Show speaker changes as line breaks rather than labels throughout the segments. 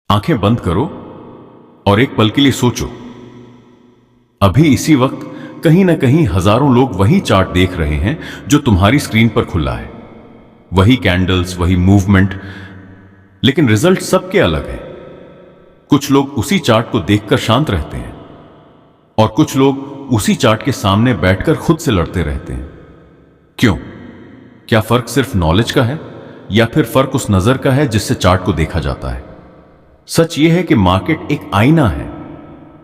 आंखें बंद करो और एक पल के लिए सोचो। अभी इसी वक्त कहीं ना कहीं हजारों लोग वही चार्ट देख रहे हैं जो तुम्हारी स्क्रीन पर खुला है। वही कैंडल्स, वही मूवमेंट, लेकिन रिजल्ट सबके अलग है। कुछ लोग उसी चार्ट को देखकर शांत रहते हैं और कुछ लोग उसी चार्ट के सामने बैठकर खुद से लड़ते रहते हैं। क्यों? क्या फर्क सिर्फ नॉलेज का है या फिर फर्क उस नजर का है जिससे चार्ट को देखा जाता है? सच यह है कि मार्केट एक आईना है।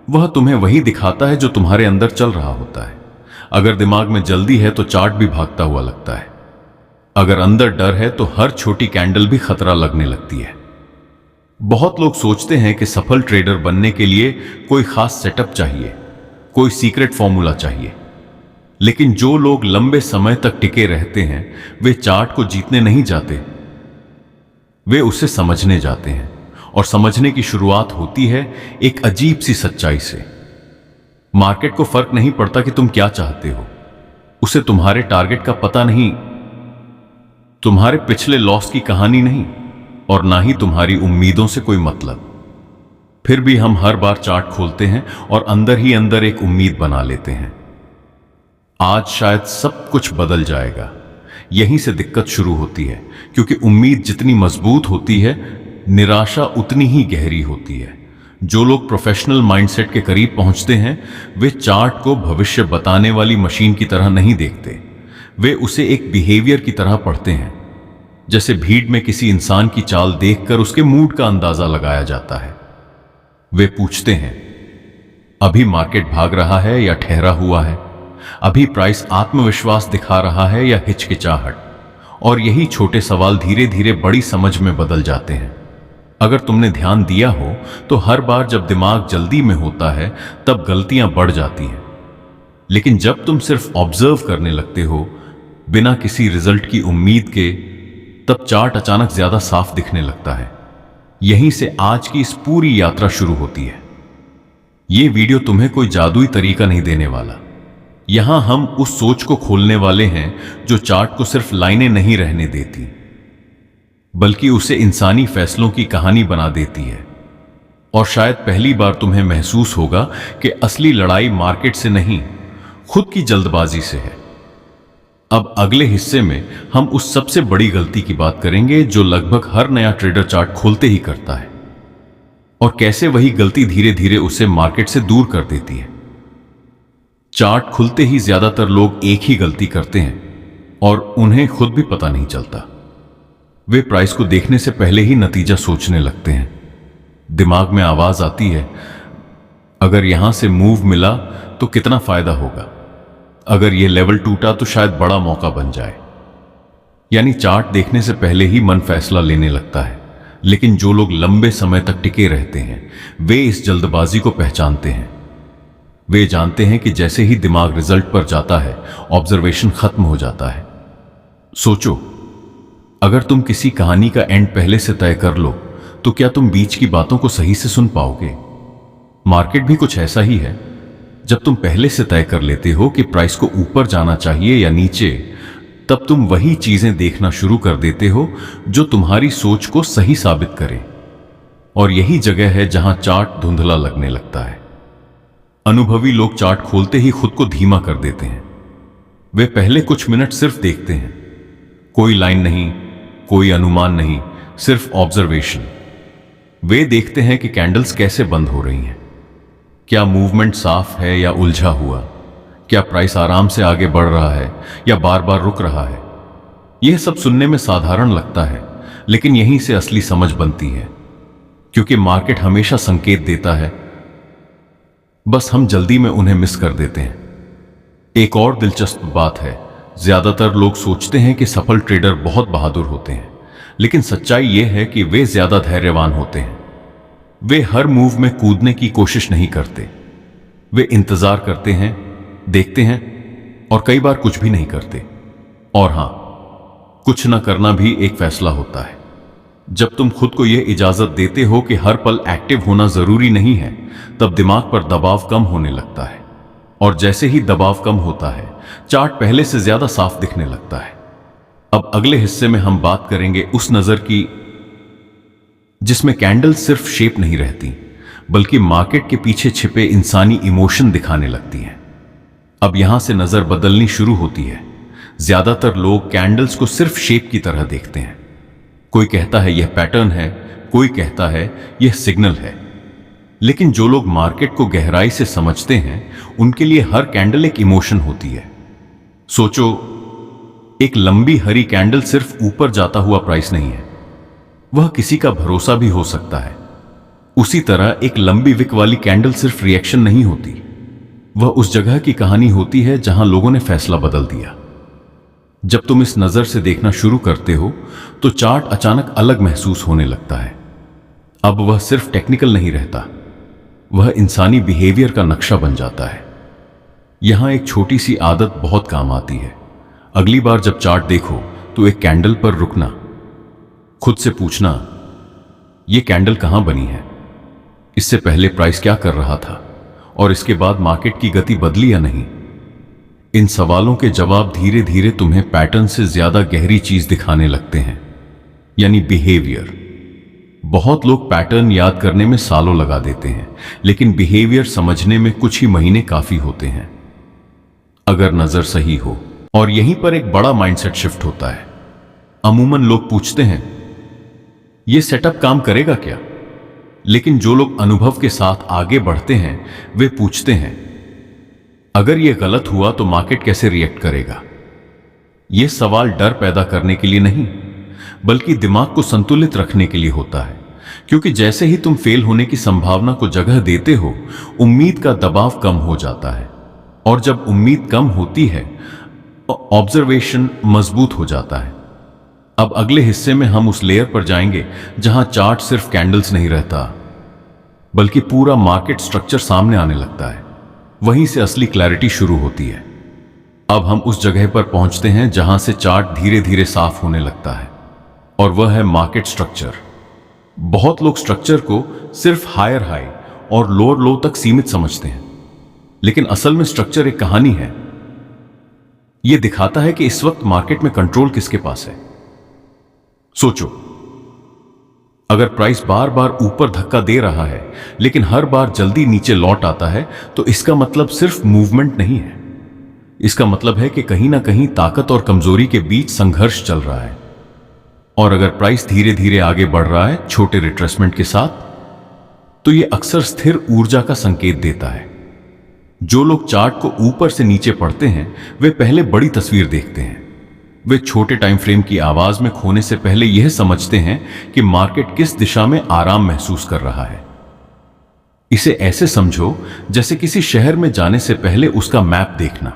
वह तुम्हें वही दिखाता है जो तुम्हारे अंदर चल रहा होता है। अगर दिमाग में जल्दी है तो चार्ट भी भागता हुआ लगता है। अगर अंदर डर है तो हर छोटी कैंडल भी खतरा लगने लगती है। बहुत लोग सोचते हैं कि सफल ट्रेडर बनने के लिए कोई खास सेटअप चाहिए, कोई सीक्रेट फॉर्मूला चाहिए। लेकिन जो लोग लंबे समय तक टिके रहते हैं वे चार्ट को जीतने नहीं जाते, वे उसे समझने जाते हैं। और समझने की शुरुआत होती है एक अजीब सी सच्चाई से। मार्केट को फर्क नहीं पड़ता कि तुम क्या चाहते हो, उसे तुम्हारे टारगेट का पता नहीं, तुम्हारे पिछले लॉस की कहानी नहीं, और ना ही तुम्हारी उम्मीदों से कोई मतलब। फिर भी हम हर बार चार्ट खोलते हैं और अंदर ही अंदर एक उम्मीद बना लेते हैं, आज शायद सब कुछ बदल जाएगा। यहीं से दिक्कत शुरू होती है, क्योंकि उम्मीद जितनी मजबूत होती है निराशा उतनी ही गहरी होती है। जो लोग प्रोफेशनल माइंडसेट के करीब पहुंचते हैं वे चार्ट को भविष्य बताने वाली मशीन की तरह नहीं देखते, वे उसे एक बिहेवियर की तरह पढ़ते हैं। जैसे भीड़ में किसी इंसान की चाल देखकर उसके मूड का अंदाजा लगाया जाता है। वे पूछते हैं, अभी मार्केट भाग रहा है या ठहरा हुआ है? अभी प्राइस आत्मविश्वास दिखा रहा है या हिचकिचाहट? और यही छोटे सवाल धीरे धीरे बड़ी समझ में बदल जाते हैं। अगर तुमने ध्यान दिया हो तो हर बार जब दिमाग जल्दी में होता है तब गलतियां बढ़ जाती हैं। लेकिन जब तुम सिर्फ ऑब्जर्व करने लगते हो बिना किसी रिजल्ट की उम्मीद के, तब चार्ट अचानक ज्यादा साफ दिखने लगता है। यहीं से आज की इस पूरी यात्रा शुरू होती है। यह वीडियो तुम्हें कोई जादुई तरीका नहीं देने वाला। यहां हम उस सोच को खोलने वाले हैं जो चार्ट को सिर्फ लाइनें नहीं रहने देती, बल्कि उसे इंसानी फैसलों की कहानी बना देती है। और शायद पहली बार तुम्हें महसूस होगा कि असली लड़ाई मार्केट से नहीं, खुद की जल्दबाजी से है। अब अगले हिस्से में हम उस सबसे बड़ी गलती की बात करेंगे जो लगभग हर नया ट्रेडर चार्ट खोलते ही करता है, और कैसे वही गलती धीरे धीरे उसे मार्केट से दूर कर देती है। चार्ट खुलते ही ज्यादातर लोग एक ही गलती करते हैं और उन्हें खुद भी पता नहीं चलता। वे प्राइस को देखने से पहले ही नतीजा सोचने लगते हैं। दिमाग में आवाज आती है, अगर यहां से मूव मिला तो कितना फायदा होगा, अगर यह लेवल टूटा तो शायद बड़ा मौका बन जाए। यानी चार्ट देखने से पहले ही मन फैसला लेने लगता है। लेकिन जो लोग लंबे समय तक टिके रहते हैं वे इस जल्दबाजी को पहचानते हैं। वे जानते हैं कि जैसे ही दिमाग रिजल्ट पर जाता है ऑब्जर्वेशन खत्म हो जाता है। सोचो, अगर तुम किसी कहानी का एंड पहले से तय कर लो तो क्या तुम बीच की बातों को सही से सुन पाओगे? मार्केट भी कुछ ऐसा ही है। जब तुम पहले से तय कर लेते हो कि प्राइस को ऊपर जाना चाहिए या नीचे, तब तुम वही चीजें देखना शुरू कर देते हो जो तुम्हारी सोच को सही साबित करे। और यही जगह है जहां चार्ट धुंधला लगने लगता है। अनुभवी लोग चार्ट खोलते ही खुद को धीमा कर देते हैं। वे पहले कुछ मिनट सिर्फ देखते हैं, कोई लाइन नहीं, कोई अनुमान नहीं, सिर्फ ऑब्जर्वेशन। वे देखते हैं कि कैंडल्स कैसे बंद हो रही हैं, क्या मूवमेंट साफ है या उलझा हुआ, क्या प्राइस आराम से आगे बढ़ रहा है या बार बार रुक रहा है। यह सब सुनने में साधारण लगता है, लेकिन यहीं से असली समझ बनती है, क्योंकि मार्केट हमेशा संकेत देता है, बस हम जल्दी में उन्हें मिस कर देते हैं। एक और दिलचस्प बात है, ज्यादातर लोग सोचते हैं कि सफल ट्रेडर बहुत बहादुर होते हैं, लेकिन सच्चाई यह है कि वे ज्यादा धैर्यवान होते हैं। वे हर मूव में कूदने की कोशिश नहीं करते, वे इंतजार करते हैं, देखते हैं और कई बार कुछ भी नहीं करते। और हां, कुछ न करना भी एक फैसला होता है। जब तुम खुद को यह इजाजत देते हो कि हर पल एक्टिव होना जरूरी नहीं है, तब दिमाग पर दबाव कम होने लगता है। और जैसे ही दबाव कम होता है चार्ट पहले से ज्यादा साफ दिखने लगता है। अब अगले हिस्से में हम बात करेंगे उस नजर की जिसमें कैंडल सिर्फ शेप नहीं रहती बल्कि मार्केट के पीछे छिपे इंसानी इमोशन दिखाने लगती हैं। अब यहां से नजर बदलनी शुरू होती है। ज्यादातर लोग कैंडल्स को सिर्फ शेप की तरह देखते हैं। कोई कहता है यह पैटर्न है, कोई कहता है यह सिग्नल है। लेकिन जो लोग मार्केट को गहराई से समझते हैं उनके लिए हर कैंडल एक इमोशन होती है। सोचो, एक लंबी हरी कैंडल सिर्फ ऊपर जाता हुआ प्राइस नहीं है, वह किसी का भरोसा भी हो सकता है। उसी तरह एक लंबी विक वाली कैंडल सिर्फ रिएक्शन नहीं होती, वह उस जगह की कहानी होती है जहां लोगों ने फैसला बदल दिया। जब तुम इस नजर से देखना शुरू करते हो तो चार्ट अचानक अलग महसूस होने लगता है। अब वह सिर्फ टेक्निकल नहीं रहता, वह इंसानी बिहेवियर का नक्शा बन जाता है। यहां एक छोटी सी आदत बहुत काम आती है। अगली बार जब चार्ट देखो तो एक कैंडल पर रुकना, खुद से पूछना, यह कैंडल कहां बनी है, इससे पहले प्राइस क्या कर रहा था, और इसके बाद मार्केट की गति बदली या नहीं। इन सवालों के जवाब धीरे धीरे तुम्हें पैटर्न से ज्यादा गहरी चीज दिखाने लगते हैं, यानी बिहेवियर। बहुत लोग पैटर्न याद करने में सालों लगा देते हैं, लेकिन बिहेवियर समझने में कुछ ही महीने काफी होते हैं, अगर नजर सही हो। और यहीं पर एक बड़ा माइंडसेट शिफ्ट होता है। अमूमन लोग पूछते हैं यह सेटअप काम करेगा क्या, लेकिन जो लोग अनुभव के साथ आगे बढ़ते हैं वे पूछते हैं अगर यह गलत हुआ तो मार्केट कैसे रिएक्ट करेगा। यह सवाल डर पैदा करने के लिए नहीं बल्कि दिमाग को संतुलित रखने के लिए होता है, क्योंकि जैसे ही तुम फेल होने की संभावना को जगह देते हो उम्मीद का दबाव कम हो जाता है, और जब उम्मीद कम होती है ऑब्जर्वेशन मजबूत हो जाता है। अब अगले हिस्से में हम उस लेयर पर जाएंगे जहां चार्ट सिर्फ कैंडल्स नहीं रहता बल्कि पूरा मार्केट स्ट्रक्चर सामने आने लगता है। वहीं से असली क्लैरिटी शुरू होती है। अब हम उस जगह पर पहुंचते हैं जहां से चार्ट धीरे धीरे साफ होने लगता है, और वह है मार्केट स्ट्रक्चर। बहुत लोग स्ट्रक्चर को सिर्फ हायर हाई और लोअर लो तक सीमित समझते हैं, लेकिन असल में स्ट्रक्चर एक कहानी है। यह दिखाता है कि इस वक्त मार्केट में कंट्रोल किसके पास है। सोचो, अगर प्राइस बार बार ऊपर धक्का दे रहा है लेकिन हर बार जल्दी नीचे लौट आता है तो इसका मतलब सिर्फ मूवमेंट नहीं है। इसका मतलब है कि कहीं ना कहीं ताकत और कमजोरी के बीच संघर्ष चल रहा है। और अगर प्राइस धीरे धीरे आगे बढ़ रहा है छोटे रिट्रेसमेंट के साथ, तो यह अक्सर स्थिर ऊर्जा का संकेत देता है। जो लोग चार्ट को ऊपर से नीचे पढ़ते हैं वे पहले बड़ी तस्वीर देखते हैं। वे छोटे टाइम फ्रेम की आवाज में खोने से पहले यह समझते हैं कि मार्केट किस दिशा में आराम महसूस कर रहा है। इसे ऐसे समझो जैसे किसी शहर में जाने से पहले उसका मैप देखना।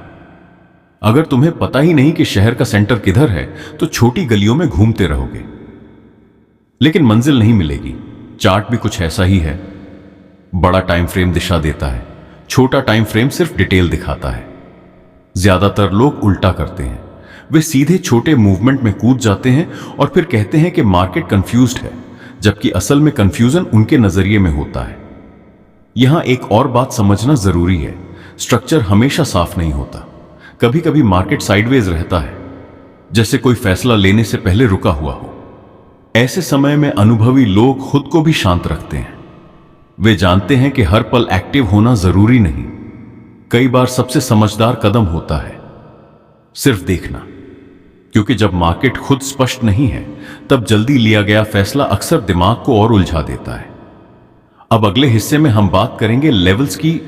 अगर तुम्हें पता ही नहीं कि शहर का सेंटर किधर है तो छोटी गलियों में घूमते रहोगे, लेकिन मंजिल नहीं मिलेगी। चार्ट भी कुछ ऐसा ही है। बड़ा टाइम फ्रेम दिशा देता है, छोटा टाइम फ्रेम सिर्फ डिटेल दिखाता है। ज्यादातर लोग उल्टा करते हैं, वे सीधे छोटे मूवमेंट में कूद जाते हैं और फिर कहते हैं कि मार्केट कंफ्यूज्ड है, जबकि असल में कंफ्यूजन उनके नजरिए में होता है। यहां एक और बात समझना जरूरी है, स्ट्रक्चर हमेशा साफ नहीं होता। कभी कभी मार्केट साइडवेज रहता है, जैसे कोई फैसला लेने से पहले रुका हुआ हो। ऐसे समय में अनुभवी लोग खुद को भी शांत रखते हैं। वे जानते हैं कि हर पल एक्टिव होना जरूरी नहीं। कई बार सबसे समझदार कदम होता है सिर्फ देखना, क्योंकि जब मार्केट खुद स्पष्ट नहीं है तब जल्दी लिया गया फैसला अक्सर दिमाग को और उलझा देता है। अब अगले हिस्से में हम बात करेंगे लेवल्स की,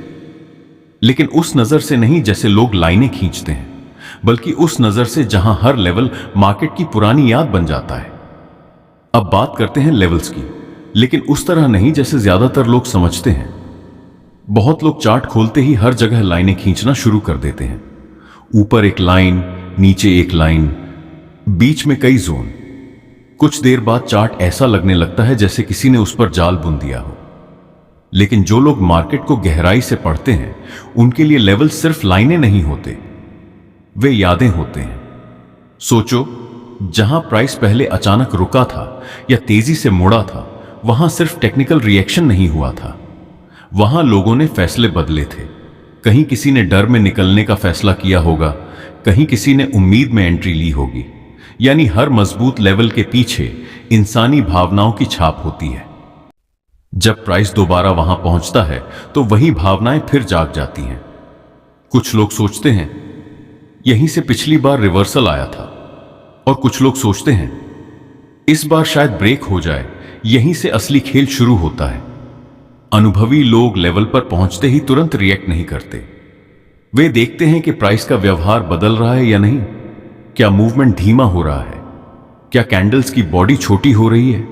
लेकिन उस नजर से नहीं जैसे लोग लाइनें खींचते हैं, बल्कि उस नजर से जहां हर लेवल मार्केट की पुरानी याद बन जाता है। अब बात करते हैं लेवल्स की, लेकिन उस तरह नहीं जैसे ज्यादातर लोग समझते हैं। बहुत लोग चार्ट खोलते ही हर जगह लाइनें खींचना शुरू कर देते हैं। ऊपर एक लाइन, नीचे एक लाइन, बीच में कई जोन। कुछ देर बाद चार्ट ऐसा लगने लगता है जैसे किसी ने उस पर जाल बुन दिया हो। लेकिन जो लोग मार्केट को गहराई से पढ़ते हैं उनके लिए लेवल सिर्फ लाइनें नहीं होते, वे यादें होते हैं। सोचो, जहां प्राइस पहले अचानक रुका था या तेजी से मुड़ा था, वहां सिर्फ टेक्निकल रिएक्शन नहीं हुआ था, वहां लोगों ने फैसले बदले थे। कहीं किसी ने डर में निकलने का फैसला किया होगा, कहीं किसी ने उम्मीद में एंट्री ली होगी। यानी हर मजबूत लेवल के पीछे इंसानी भावनाओं की छाप होती है। जब प्राइस दोबारा वहां पहुंचता है तो वही भावनाएं फिर जाग जाती हैं। कुछ लोग सोचते हैं यहीं से पिछली बार रिवर्सल आया था, और कुछ लोग सोचते हैं इस बार शायद ब्रेक हो जाए, यहीं से असली खेल शुरू होता है। अनुभवी लोग लेवल पर पहुंचते ही तुरंत रिएक्ट नहीं करते। वे देखते हैं कि प्राइस का व्यवहार बदल रहा है या नहीं, क्या मूवमेंट धीमा हो रहा है, क्या कैंडल्स की बॉडी छोटी हो रही है,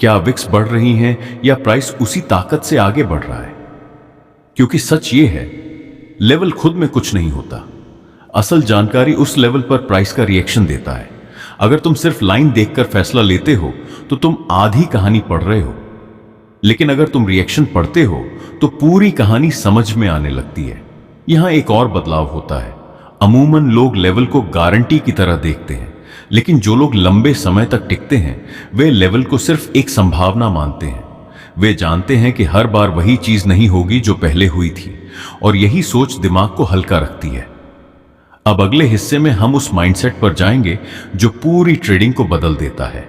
क्या विक्स बढ़ रही हैं या प्राइस उसी ताकत से आगे बढ़ रहा है। क्योंकि सच ये है, लेवल खुद में कुछ नहीं होता। असल जानकारी उस लेवल पर प्राइस का रिएक्शन देता है। अगर तुम सिर्फ लाइन देखकर फैसला लेते हो तो तुम आधी कहानी पढ़ रहे हो, लेकिन अगर तुम रिएक्शन पढ़ते हो तो पूरी कहानी समझ में आने लगती है। यहां एक और बदलाव होता है। अमूमन लोग लेवल को गारंटी की तरह देखते हैं, लेकिन जो लोग लंबे समय तक टिकते हैं वे लेवल को सिर्फ एक संभावना मानते हैं। वे जानते हैं कि हर बार वही चीज नहीं होगी जो पहले हुई थी, और यही सोच दिमाग को हल्का रखती है। अब अगले हिस्से में हम उस माइंडसेट पर जाएंगे जो पूरी ट्रेडिंग को बदल देता है,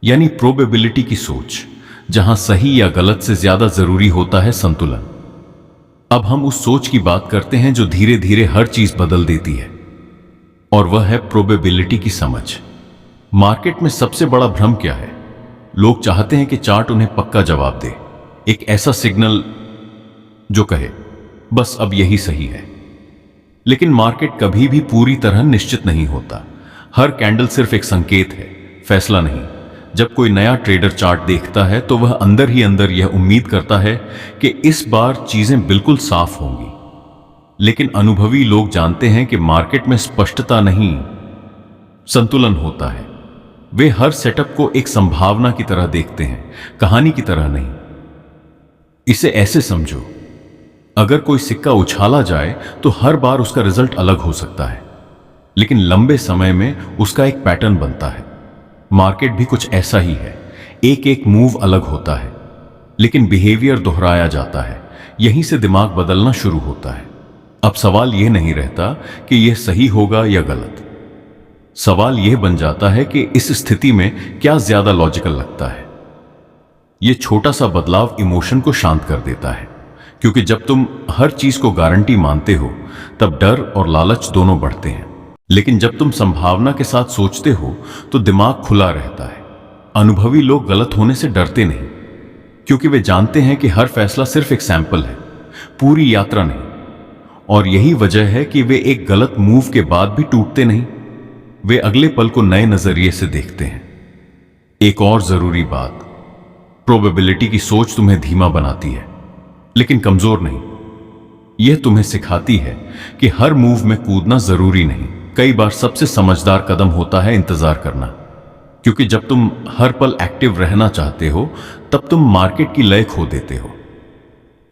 यानी प्रोबेबिलिटी की सोच, जहां सही या गलत से ज्यादा जरूरी होता है संतुलन। अब हम उस सोच की बात करते हैं जो धीरे धीरे हर चीज बदल देती है, और वह है प्रोबेबिलिटी की समझ। मार्केट में सबसे बड़ा भ्रम क्या है? लोग चाहते हैं कि चार्ट उन्हें पक्का जवाब दे, एक ऐसा सिग्नल जो कहे बस अब यही सही है। लेकिन मार्केट कभी भी पूरी तरह निश्चित नहीं होता। हर कैंडल सिर्फ एक संकेत है, फैसला नहीं। जब कोई नया ट्रेडर चार्ट देखता है तो वह अंदर ही अंदर यह उम्मीद करता है कि इस बार चीजें बिल्कुल साफ होंगी। लेकिन अनुभवी लोग जानते हैं कि मार्केट में स्पष्टता नहीं, संतुलन होता है। वे हर सेटअप को एक संभावना की तरह देखते हैं, कहानी की तरह नहीं। इसे ऐसे समझो, अगर कोई सिक्का उछाला जाए तो हर बार उसका रिजल्ट अलग हो सकता है, लेकिन लंबे समय में उसका एक पैटर्न बनता है। मार्केट भी कुछ ऐसा ही है, एक एक मूव अलग होता है, लेकिन बिहेवियर दोहराया जाता है। यहीं से दिमाग बदलना शुरू होता है। अब सवाल यह नहीं रहता कि यह सही होगा या गलत। सवाल यह बन जाता है कि इस स्थिति में क्या ज्यादा लॉजिकल लगता है। यह छोटा सा बदलाव इमोशन को शांत कर देता है, क्योंकि जब तुम हर चीज को गारंटी मानते हो तब डर और लालच दोनों बढ़ते हैं। लेकिन जब तुम संभावना के साथ सोचते हो तो दिमाग खुला रहता है। अनुभवी लोग गलत होने से डरते नहीं, क्योंकि वे जानते हैं कि हर फैसला सिर्फ एक सैंपल है, पूरी यात्रा नहीं। और यही वजह है कि वे एक गलत मूव के बाद भी टूटते नहीं। वे अगले पल को नए नजरिए से देखते हैं। एक और जरूरी बात, प्रोबेबिलिटी की सोच तुम्हें धीमा बनाती है, लेकिन कमजोर नहीं। यह तुम्हें सिखाती है कि हर मूव में कूदना जरूरी नहीं। कई बार सबसे समझदार कदम होता है इंतजार करना, क्योंकि जब तुम हर पल एक्टिव रहना चाहते हो तब तुम मार्केट की लय खो देते हो।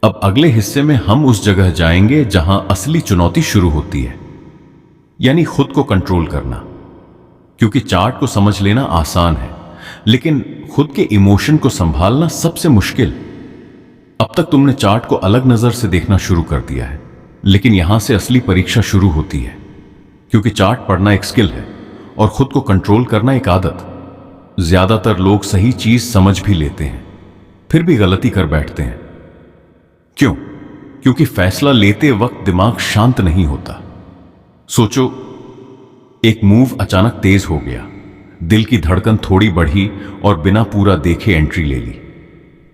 अब अगले हिस्से में हम उस जगह जाएंगे जहां असली चुनौती शुरू होती है, यानी खुद को कंट्रोल करना। क्योंकि चार्ट को समझ लेना आसान है, लेकिन खुद के इमोशन को संभालना सबसे मुश्किल। अब तक तुमने चार्ट को अलग नजर से देखना शुरू कर दिया है, लेकिन यहां से असली परीक्षा शुरू होती है। क्योंकि चार्ट पढ़ना एक स्किल है और खुद को कंट्रोल करना एक आदत। ज्यादातर लोग सही चीज समझ भी लेते हैं, फिर भी गलती कर बैठते हैं। क्यों? क्योंकि फैसला लेते वक्त दिमाग शांत नहीं होता। सोचो, एक मूव अचानक तेज हो गया, दिल की धड़कन थोड़ी बढ़ी और बिना पूरा देखे एंट्री ले ली।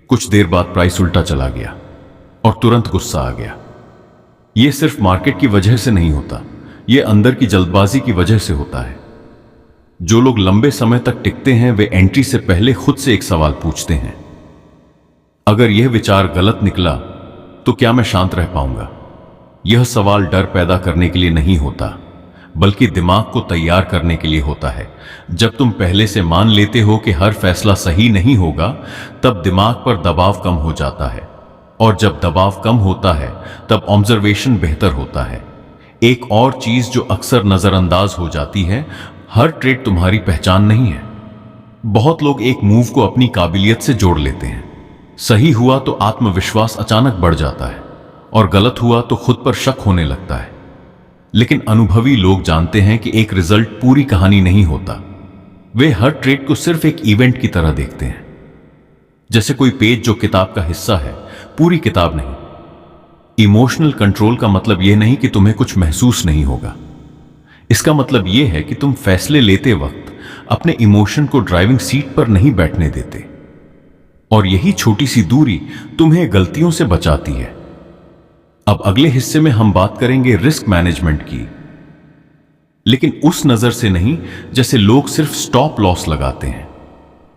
कुछ देर बाद प्राइस उल्टा चला गया और तुरंत गुस्सा आ गया। यह सिर्फ मार्केट की वजह से नहीं होता, यह अंदर की जल्दबाजी की वजह से होता है। जो लोग लंबे समय तक टिकते हैं वे एंट्री से पहले खुद से एक सवाल पूछते हैं, अगर यह विचार गलत निकला तो क्या मैं शांत रह पाऊंगा? यह सवाल डर पैदा करने के लिए नहीं होता, बल्कि दिमाग को तैयार करने के लिए होता है। जब तुम पहले से मान लेते हो कि हर फैसला सही नहीं होगा, तब दिमाग पर दबाव कम हो जाता है, और जब दबाव कम होता है तब ऑब्जर्वेशन बेहतर होता है। एक और चीज जो अक्सर नजरअंदाज हो जाती है, हर ट्रेड तुम्हारी पहचान नहीं है। बहुत लोग एक मूव को अपनी काबिलियत से जोड़ लेते हैं। सही हुआ तो आत्मविश्वास अचानक बढ़ जाता है, और गलत हुआ तो खुद पर शक होने लगता है। लेकिन अनुभवी लोग जानते हैं कि एक रिजल्ट पूरी कहानी नहीं होता। वे हर ट्रेड को सिर्फ एक इवेंट की तरह देखते हैं। जैसे कोई पेज जो किताब का हिस्सा है, पूरी किताब नहीं। इमोशनल कंट्रोल का मतलब यह नहीं कि तुम्हें कुछ महसूस नहीं होगा। इसका मतलब यह है कि तुम फैसले लेते वक्त अपने इमोशन को ड्राइविंग सीट पर नहीं बैठने देते, और यही छोटी सी दूरी तुम्हें गलतियों से बचाती है। अब अगले हिस्से में हम बात करेंगे रिस्क मैनेजमेंट की, लेकिन उस नजर से नहीं जैसे लोग सिर्फ स्टॉप लॉस लगाते हैं,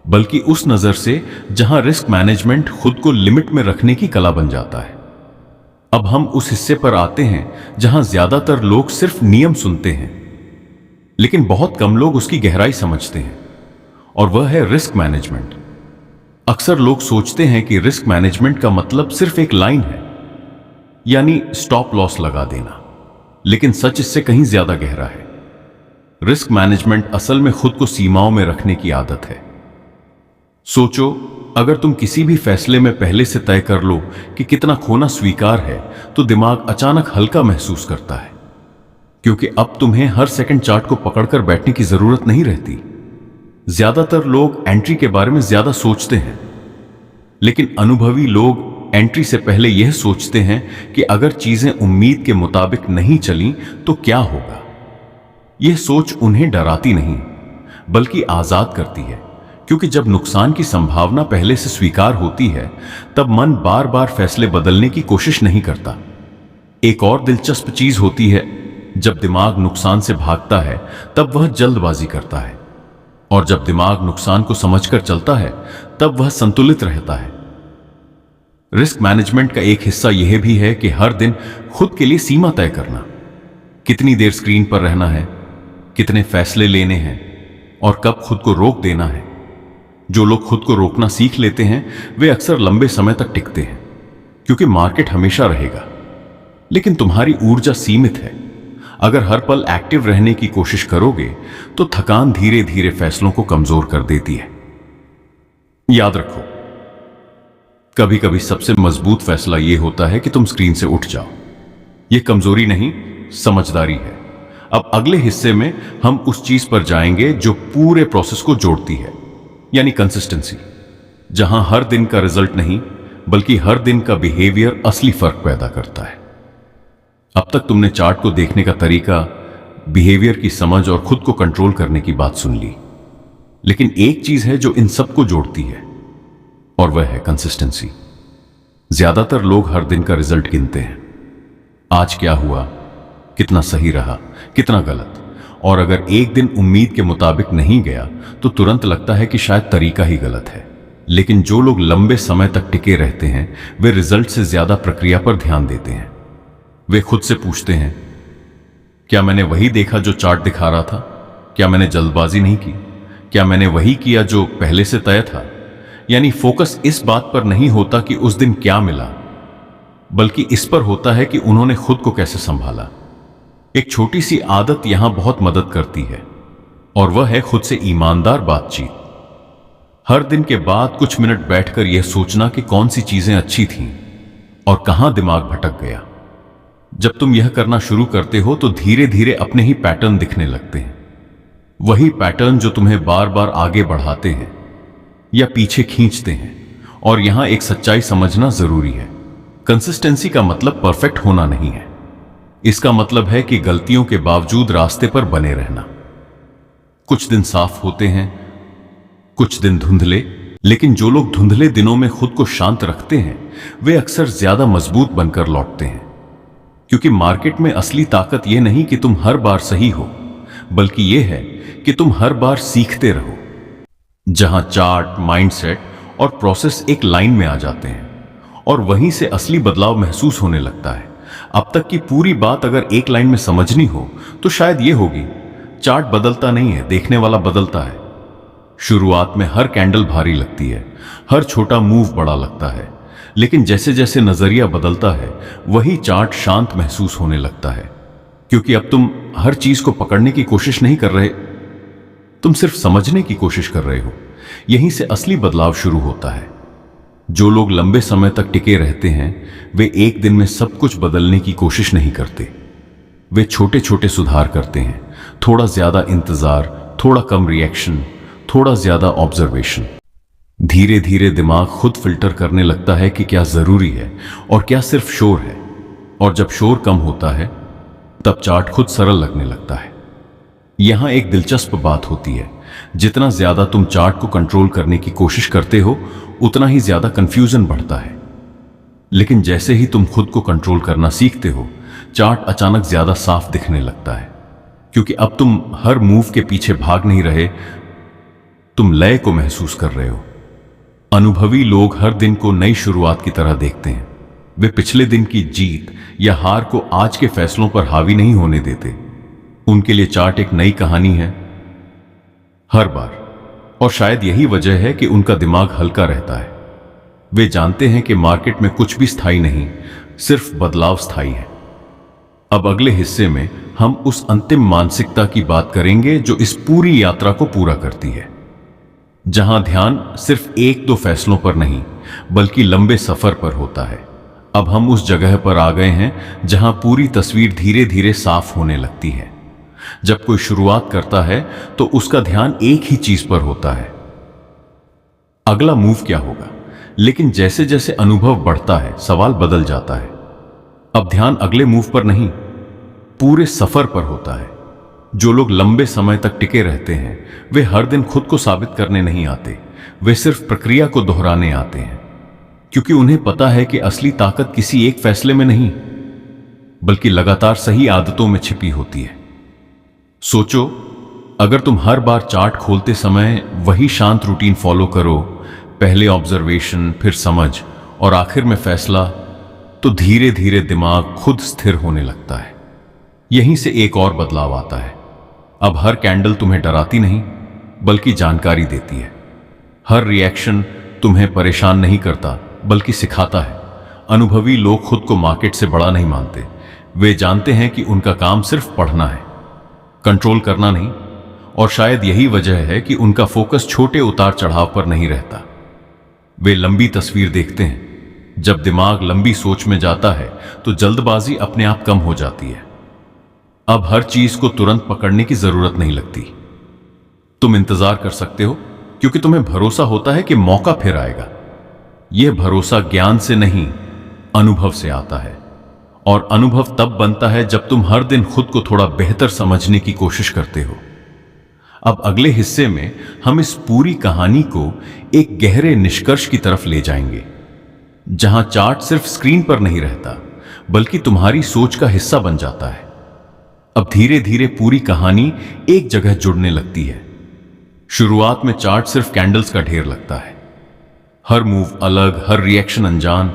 बल्कि उस नजर से जहां रिस्क मैनेजमेंट खुद को लिमिट में रखने की कला बन जाता है। अब हम उस हिस्से पर आते हैं जहां ज्यादातर लोग सिर्फ नियम सुनते हैं, लेकिन बहुत कम लोग उसकी गहराई समझते हैं, और वह है रिस्क मैनेजमेंट। अक्सर लोग सोचते हैं कि रिस्क मैनेजमेंट का मतलब सिर्फ एक लाइन है, यानी स्टॉप लॉस लगा देना, लेकिन सच इससे कहीं ज्यादा गहरा है। रिस्क मैनेजमेंट असल में खुद को सीमाओं में रखने की आदत है। सोचो, अगर तुम किसी भी फैसले में पहले से तय कर लो कि कितना खोना स्वीकार है, तो दिमाग अचानक हल्का महसूस करता है, क्योंकि अब तुम्हें हर सेकंड चार्ट को पकड़कर बैठने की जरूरत नहीं रहती। ज्यादातर लोग एंट्री के बारे में ज्यादा सोचते हैं, लेकिन अनुभवी लोग एंट्री से पहले यह सोचते हैं कि अगर चीजें उम्मीद के मुताबिक नहीं चली तो क्या होगा। यह सोच उन्हें डराती नहीं, बल्कि आजाद करती है, क्योंकि जब नुकसान की संभावना पहले से स्वीकार होती है, तब मन बार बार फैसले बदलने की कोशिश नहीं करता। एक और दिलचस्प चीज होती है, जब दिमाग नुकसान से भागता है तब वह जल्दबाजी करता है, और जब दिमाग नुकसान को समझकर चलता है तब वह संतुलित रहता है। रिस्क मैनेजमेंट का एक हिस्सा यह भी है कि हर दिन खुद के लिए सीमा तय करना। कितनी देर स्क्रीन पर रहना है, कितने फैसले लेने हैं, और कब खुद को रोक देना है। जो लोग खुद को रोकना सीख लेते हैं वे अक्सर लंबे समय तक टिकते हैं, क्योंकि मार्केट हमेशा रहेगा, लेकिन तुम्हारी ऊर्जा सीमित है। अगर हर पल एक्टिव रहने की कोशिश करोगे तो थकान धीरे धीरे फैसलों को कमजोर कर देती है। याद रखो, कभी कभी सबसे मजबूत फैसला यह होता है कि तुम स्क्रीन से उठ जाओ। यह कमजोरी नहीं, समझदारी है। अब अगले हिस्से में हम उस चीज पर जाएंगे जो पूरे प्रोसेस को जोड़ती है, यानी कंसिस्टेंसी, जहां हर दिन का रिजल्ट नहीं बल्कि हर दिन का बिहेवियर असली फर्क पैदा करता है। अब तक तुमने चार्ट को देखने का तरीका, बिहेवियर की समझ और खुद को कंट्रोल करने की बात सुन ली, लेकिन एक चीज है जो इन सबको जोड़ती है, और वह है कंसिस्टेंसी। ज्यादातर लोग हर दिन का रिजल्ट गिनते हैं, आज क्या हुआ, कितना सही रहा, कितना गलत, और अगर एक दिन उम्मीद के मुताबिक नहीं गया तो तुरंत लगता है कि शायद तरीका ही गलत है। लेकिन जो लोग लंबे समय तक टिके रहते हैं वे रिजल्ट से ज्यादा प्रक्रिया पर ध्यान देते हैं। वे खुद से पूछते हैं, क्या मैंने वही देखा जो चार्ट दिखा रहा था? क्या मैंने जल्दबाजी नहीं की? क्या मैंने वही किया जो पहले से तय था? यानी फोकस इस बात पर नहीं होता कि उस दिन क्या मिला, बल्कि इस पर होता है कि उन्होंने खुद को कैसे संभाला। एक छोटी सी आदत यहां बहुत मदद करती है, और वह है खुद से ईमानदार बातचीत। हर दिन के बाद कुछ मिनट बैठकर यह सोचना कि कौन सी चीजें अच्छी थीं और कहां दिमाग भटक गया। जब तुम यह करना शुरू करते हो तो धीरे धीरे अपने ही पैटर्न दिखने लगते हैं, वही पैटर्न जो तुम्हें बार बार आगे बढ़ाते हैं या पीछे खींचते हैं। और यहां एक सच्चाई समझना जरूरी है, कंसिस्टेंसी का मतलब परफेक्ट होना नहीं है। इसका मतलब है कि गलतियों के बावजूद रास्ते पर बने रहना। कुछ दिन साफ होते हैं, कुछ दिन धुंधले, लेकिन जो लोग धुंधले दिनों में खुद को शांत रखते हैं वे अक्सर ज्यादा मजबूत बनकर लौटते हैं, क्योंकि मार्केट में असली ताकत यह नहीं कि तुम हर बार सही हो, बल्कि यह है कि तुम हर बार सीखते रहो। जहां चार्ट, माइंडसेट और प्रोसेस एक लाइन में आ जाते हैं, और वहीं से असली बदलाव महसूस होने लगता है। अब तक की पूरी बात अगर एक लाइन में समझनी हो तो शायद यह होगी, चार्ट बदलता नहीं है, देखने वाला बदलता है। शुरुआत में हर कैंडल भारी लगती है, हर छोटा मूव बड़ा लगता है, लेकिन जैसे जैसे नजरिया बदलता है वही चार्ट शांत महसूस होने लगता है, क्योंकि अब तुम हर चीज को पकड़ने की कोशिश नहीं कर रहे, तुम सिर्फ समझने की कोशिश कर रहे हो। यहीं से असली बदलाव शुरू होता है। जो लोग लंबे समय तक टिके रहते हैं वे एक दिन में सब कुछ बदलने की कोशिश नहीं करते। वे छोटे छोटे सुधार करते हैं, थोड़ा ज्यादा इंतजार, थोड़ा कम रिएक्शन, थोड़ा ज्यादा ऑब्जर्वेशन। धीरे धीरे दिमाग खुद फिल्टर करने लगता है कि क्या जरूरी है और क्या सिर्फ शोर है। और जब शोर कम होता है तब चार्ट खुद सरल लगने लगता है। यहां एक दिलचस्प बात होती है, जितना ज्यादा तुम चार्ट को कंट्रोल करने की कोशिश करते हो उतना ही ज्यादा कंफ्यूजन बढ़ता है। लेकिन जैसे ही तुम खुद को कंट्रोल करना सीखते हो, चार्ट अचानक ज्यादा साफ दिखने लगता है, क्योंकि अब तुम हर मूव के पीछे भाग नहीं रहे, तुम लय को महसूस कर रहे हो। अनुभवी लोग हर दिन को नई शुरुआत की तरह देखते हैं। वे पिछले दिन की जीत या हार को आज के फैसलों पर हावी नहीं होने देते। उनके लिए चार्ट एक नई कहानी है हर बार। और शायद यही वजह है कि उनका दिमाग हल्का रहता है। वे जानते हैं कि मार्केट में कुछ भी स्थायी नहीं, सिर्फ बदलाव स्थायी है। अब अगले हिस्से में हम उस अंतिम मानसिकता की बात करेंगे जो इस पूरी यात्रा को पूरा करती है, जहां ध्यान सिर्फ एक दो फैसलों पर नहीं बल्कि लंबे सफर पर होता है। अब हम उस जगह पर आ गए हैं जहां पूरी तस्वीर धीरे धीरे साफ होने लगती है। जब कोई शुरुआत करता है तो उसका ध्यान एक ही चीज पर होता है, अगला मूव क्या होगा। लेकिन जैसे जैसे अनुभव बढ़ता है, सवाल बदल जाता है। अब ध्यान अगले मूव पर नहीं, पूरे सफर पर होता है। जो लोग लंबे समय तक टिके रहते हैं वे हर दिन खुद को साबित करने नहीं आते, वे सिर्फ प्रक्रिया को दोहराने आते हैं, क्योंकि उन्हें पता है कि असली ताकत किसी एक फैसले में नहीं बल्कि लगातार सही आदतों में छिपी होती है। सोचो, अगर तुम हर बार चार्ट खोलते समय वही शांत रूटीन फॉलो करो, पहले ऑब्जर्वेशन, फिर समझ और आखिर में फैसला, तो धीरे धीरे दिमाग खुद स्थिर होने लगता है। यहीं से एक और बदलाव आता है। अब हर कैंडल तुम्हें डराती नहीं बल्कि जानकारी देती है। हर रिएक्शन तुम्हें परेशान नहीं करता बल्कि सिखाता है। अनुभवी लोग खुद को मार्केट से बड़ा नहीं मानते। वे जानते हैं कि उनका काम सिर्फ पढ़ना है, कंट्रोल करना नहीं। और शायद यही वजह है कि उनका फोकस छोटे उतार चढ़ाव पर नहीं रहता। वे लंबी तस्वीर देखते हैं। जब दिमाग लंबी सोच में जाता है तो जल्दबाजी अपने आप कम हो जाती है। अब हर चीज को तुरंत पकड़ने की जरूरत नहीं लगती। तुम इंतजार कर सकते हो क्योंकि तुम्हें भरोसा होता है कि मौका फिर आएगा। यह भरोसा ज्ञान से नहीं, अनुभव से आता है। और अनुभव तब बनता है जब तुम हर दिन खुद को थोड़ा बेहतर समझने की कोशिश करते हो। अब अगले हिस्से में हम इस पूरी कहानी को एक गहरे निष्कर्ष की तरफ ले जाएंगे, जहां चार्ट सिर्फ स्क्रीन पर नहीं रहता बल्कि तुम्हारी सोच का हिस्सा बन जाता है। अब धीरे धीरे पूरी कहानी एक जगह जुड़ने लगती है। शुरुआत में चार्ट सिर्फ कैंडल्स का ढेर लगता है, हर मूव अलग, हर रिएक्शन अनजान।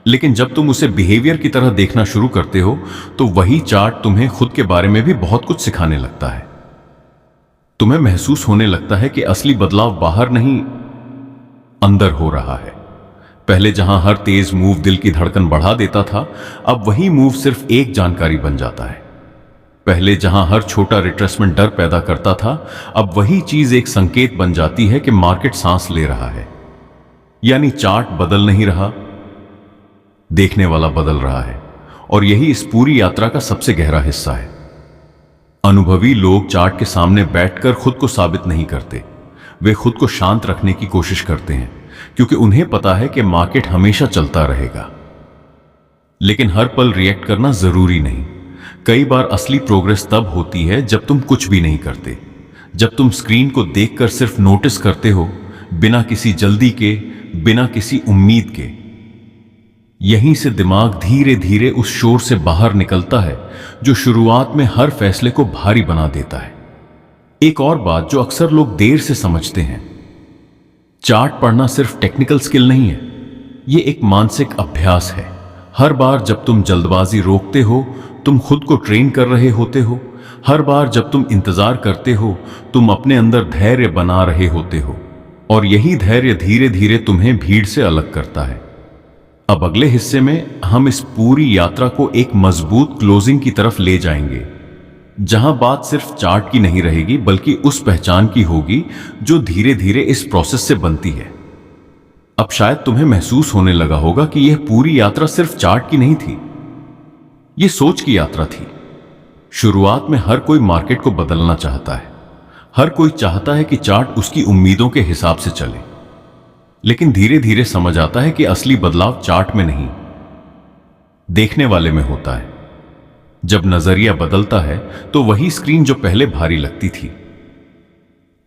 लेकिन जब तुम उसे बिहेवियर की तरह देखना शुरू करते हो तो वही चार्ट तुम्हें खुद के बारे में भी बहुत कुछ सिखाने लगता है। तुम्हें महसूस होने लगता है कि असली बदलाव बाहर नहीं, अंदर हो रहा है। पहले जहां हर तेज मूव दिल की धड़कन बढ़ा देता था, अब वही मूव सिर्फ एक जानकारी बन जाता है। पहले जहां हर छोटा रिट्रेसमेंट डर पैदा करता था, अब वही चीज एक संकेत बन जाती है कि मार्केट सांस ले रहा है। यानी चार्ट बदल नहीं रहा, देखने वाला बदल रहा है। और यही इस पूरी यात्रा का सबसे गहरा हिस्सा है। अनुभवी लोग चार्ट के सामने बैठकर खुद को साबित नहीं करते, वे खुद को शांत रखने की कोशिश करते हैं, क्योंकि उन्हें पता है कि मार्केट हमेशा चलता रहेगा। लेकिन हर पल रिएक्ट करना जरूरी नहीं। कई बार असली प्रोग्रेस तब होती है जब तुम कुछ भी नहीं करते, जब तुम स्क्रीन को देखकर सिर्फ नोटिस करते हो, बिना किसी जल्दी के, बिना किसी उम्मीद के। यहीं से दिमाग धीरे धीरे उस शोर से बाहर निकलता है जो शुरुआत में हर फैसले को भारी बना देता है। एक और बात जो अक्सर लोग देर से समझते हैं, चार्ट पढ़ना सिर्फ टेक्निकल स्किल नहीं है, यह एक मानसिक अभ्यास है। हर बार जब तुम जल्दबाजी रोकते हो, तुम खुद को ट्रेन कर रहे होते हो। हर बार जब तुम इंतजार करते हो, तुम अपने अंदर धैर्य बना रहे होते हो। और यही धैर्य धीरे धीरे तुम्हें भीड़ से अलग करता है। अब अगले हिस्से में हम इस पूरी यात्रा को एक मजबूत क्लोजिंग की तरफ ले जाएंगे, जहां बात सिर्फ चार्ट की नहीं रहेगी बल्कि उस पहचान की होगी जो धीरे धीरे इस प्रोसेस से बनती है। अब शायद तुम्हें महसूस होने लगा होगा कि यह पूरी यात्रा सिर्फ चार्ट की नहीं थी, यह सोच की यात्रा थी। शुरुआत में हर कोई मार्केट को बदलना चाहता है, हर कोई चाहता है कि चार्ट उसकी उम्मीदों के हिसाब से चले। लेकिन धीरे धीरे समझ आता है कि असली बदलाव चार्ट में नहीं, देखने वाले में होता है। जब नजरिया बदलता है तो वही स्क्रीन जो पहले भारी लगती थी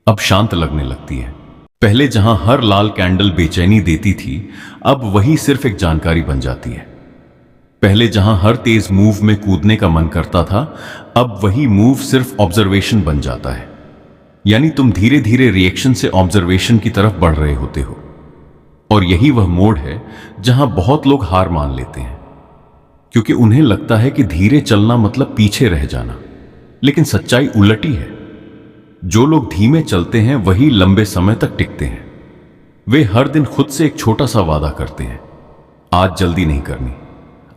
अब शांत लगने लगती है। पहले जहां हर लाल कैंडल बेचैनी देती थी, अब वही सिर्फ एक जानकारी बन जाती है। पहले जहां हर तेज मूव में कूदने का मन करता था, अब वही मूव सिर्फ ऑब्जर्वेशन बन जाता है। यानी तुम धीरे धीरे रिएक्शन से ऑब्जर्वेशन की तरफ बढ़ रहे होते हो। और यही वह मोड़ है जहां बहुत लोग हार मान लेते हैं, क्योंकि उन्हें लगता है कि धीरे चलना मतलब पीछे रह जाना। लेकिन सच्चाई उलटी है। जो लोग धीमे चलते हैं वही लंबे समय तक टिकते हैं। वे हर दिन खुद से एक छोटा सा वादा करते हैं, आज जल्दी नहीं करनी,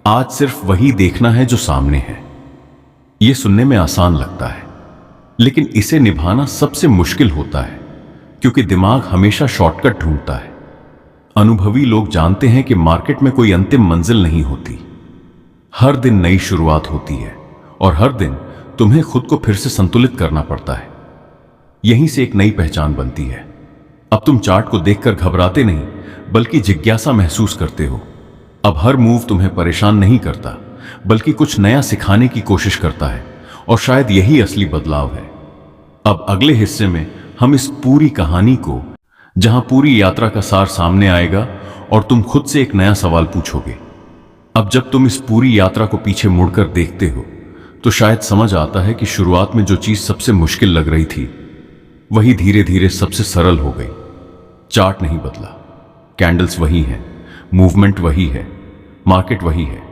आज सिर्फ वही देखना है जो सामने है। यह सुनने में आसान लगता है, लेकिन इसे निभाना सबसे मुश्किल होता है, क्योंकि दिमाग हमेशा शॉर्टकट ढूंढता है। अनुभवी लोग जानते हैं कि मार्केट में कोई अंतिम मंजिल नहीं होती। हर दिन नई शुरुआत होती है और हर दिन तुम्हें खुद को फिर से संतुलित करना पड़ता है। यहीं से एक नई पहचान बनती है। अब तुम चार्ट को देखकर घबराते नहीं, बल्कि जिज्ञासा महसूस करते हो। अब हर मूव तुम्हें परेशान नहीं करता, बल्कि कुछ नया सिखाने की कोशिश करता है। और शायद यही असली बदलाव है। अब अगले हिस्से में हम इस पूरी कहानी को, जहां पूरी यात्रा का सार सामने आएगा और तुम खुद से एक नया सवाल पूछोगे। अब जब तुम इस पूरी यात्रा को पीछे मुड़कर देखते हो, तो शायद समझ आता है कि शुरुआत में जो चीज सबसे मुश्किल लग रही थी, वही धीरे धीरे सबसे सरल हो गई। चार्ट नहीं बदला, कैंडल्स वही हैं, मूवमेंट वही है, मार्केट वही है,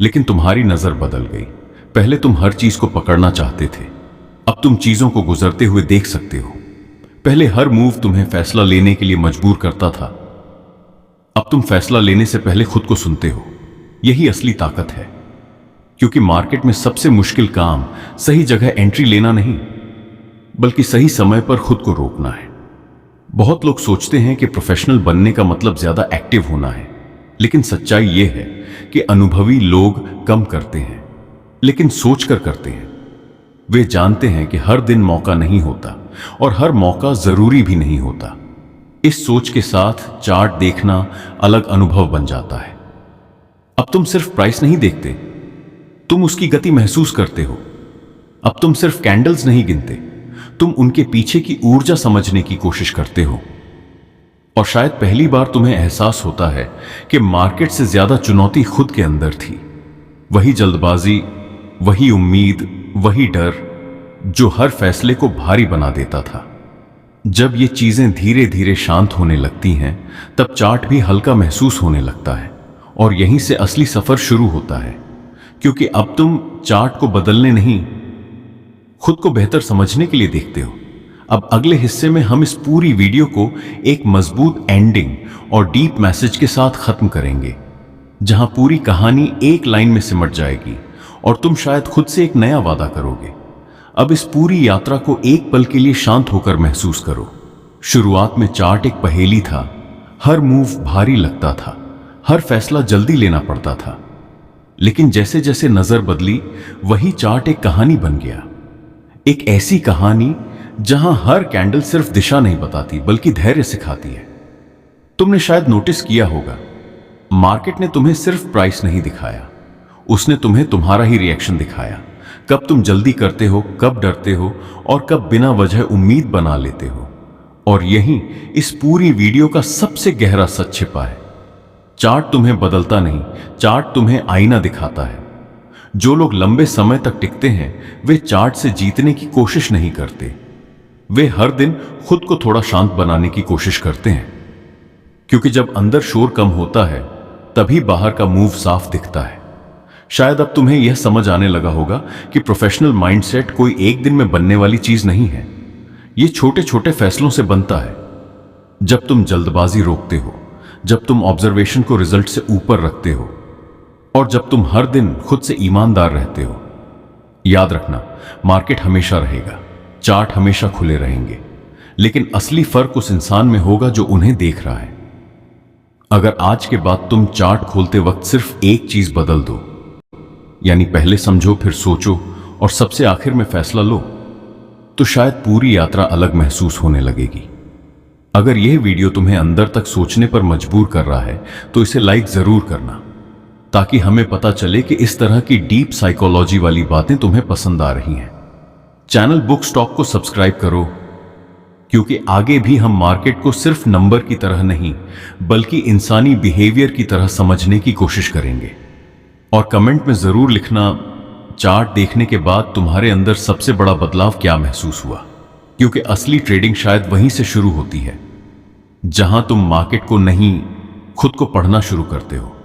लेकिन तुम्हारी नजर बदल गई। पहले तुम हर चीज को पकड़ना चाहते थे, अब तुम चीजों को गुजरते हुए देख सकते हो। पहले हर मूव तुम्हें फैसला लेने के लिए मजबूर करता था, अब तुम फैसला लेने से पहले खुद को सुनते हो। यही असली ताकत है, क्योंकि मार्केट में सबसे मुश्किल काम सही जगह एंट्री लेना नहीं, बल्कि सही समय पर खुद को रोकना है। बहुत लोग सोचते हैं कि प्रोफेशनल बनने का मतलब ज्यादा एक्टिव होना है, लेकिन सच्चाई यह है कि अनुभवी लोग कम करते हैं, लेकिन सोचकर करते हैं। वे जानते हैं कि हर दिन मौका नहीं होता और हर मौका जरूरी भी नहीं होता। इस सोच के साथ चार्ट देखना अलग अनुभव बन जाता है। अब तुम सिर्फ प्राइस नहीं देखते, तुम उसकी गति महसूस करते हो। अब तुम सिर्फ कैंडल्स नहीं गिनते, तुम उनके पीछे की ऊर्जा समझने की कोशिश करते हो। और शायद पहली बार तुम्हें एहसास होता है कि मार्केट से ज्यादा चुनौती खुद के अंदर थी। वही जल्दबाजी, वही उम्मीद, वही डर जो हर फैसले को भारी बना देता था। जब ये चीजें धीरे धीरे शांत होने लगती हैं, तब चार्ट भी हल्का महसूस होने लगता है। और यहीं से असली सफर शुरू होता है, क्योंकि अब तुम चार्ट को बदलने नहीं, खुद को बेहतर समझने के लिए देखते हो। अब अगले हिस्से में हम इस पूरी वीडियो को एक मजबूत एंडिंग और डीप मैसेज के साथ खत्म करेंगे, जहां पूरी कहानी एक लाइन में सिमट जाएगी और तुम शायद खुद से एक नया वादा करोगे। अब इस पूरी यात्रा को एक पल के लिए शांत होकर महसूस करो। शुरुआत में चार्ट एक पहेली था, हर मूव भारी लगता था, हर फैसला जल्दी लेना पड़ता था। लेकिन जैसे जैसे नजर बदली, वही चार्ट एक कहानी बन गया। एक ऐसी कहानी जहां हर कैंडल सिर्फ दिशा नहीं बताती, बल्कि धैर्य सिखाती है। तुमने शायद नोटिस किया होगा, मार्केट ने तुम्हें सिर्फ प्राइस नहीं दिखाया, उसने तुम्हें तुम्हारा ही रिएक्शन दिखाया। कब तुम जल्दी करते हो, कब डरते हो और कब बिना वजह उम्मीद बना लेते हो। और यही इस पूरी वीडियो का सबसे गहरा सच छिपा है। चार्ट तुम्हें बदलता नहीं, चार्ट तुम्हें आईना दिखाता है। जो लोग लंबे समय तक टिकते हैं, वे चार्ट से जीतने की कोशिश नहीं करते, वे हर दिन खुद को थोड़ा शांत बनाने की कोशिश करते हैं। क्योंकि जब अंदर शोर कम होता है, तभी बाहर का मूव साफ दिखता है। शायद अब तुम्हें यह समझ आने लगा होगा कि प्रोफेशनल माइंडसेट कोई एक दिन में बनने वाली चीज नहीं है। यह छोटे छोटे फैसलों से बनता है। जब तुम जल्दबाजी रोकते हो, जब तुम ऑब्जर्वेशन को रिजल्ट से ऊपर रखते हो, और जब तुम हर दिन खुद से ईमानदार रहते हो। याद रखना, मार्केट हमेशा रहेगा, चार्ट हमेशा खुले रहेंगे, लेकिन असली फर्क उस इंसान में होगा जो उन्हें देख रहा है। अगर आज के बाद तुम चार्ट खोलते वक्त सिर्फ एक चीज बदल दो, यानी पहले समझो, फिर सोचो और सबसे आखिर में फैसला लो, तो शायद पूरी यात्रा अलग महसूस होने लगेगी। अगर यह वीडियो तुम्हें अंदर तक सोचने पर मजबूर कर रहा है तो इसे लाइक जरूर करना, ताकि हमें पता चले कि इस तरह की डीप साइकोलॉजी वाली बातें तुम्हें पसंद आ रही हैं। चैनल बुक स्टॉक को सब्सक्राइब करो, क्योंकि आगे भी हम मार्केट को सिर्फ नंबर की तरह नहीं बल्कि इंसानी बिहेवियर की तरह समझने की कोशिश करेंगे। और कमेंट में जरूर लिखना, चार्ट देखने के बाद तुम्हारे अंदर सबसे बड़ा बदलाव क्या महसूस हुआ, क्योंकि असली ट्रेडिंग शायद वहीं से शुरू होती है जहां तुम मार्केट को नहीं, खुद को पढ़ना शुरू करते हो।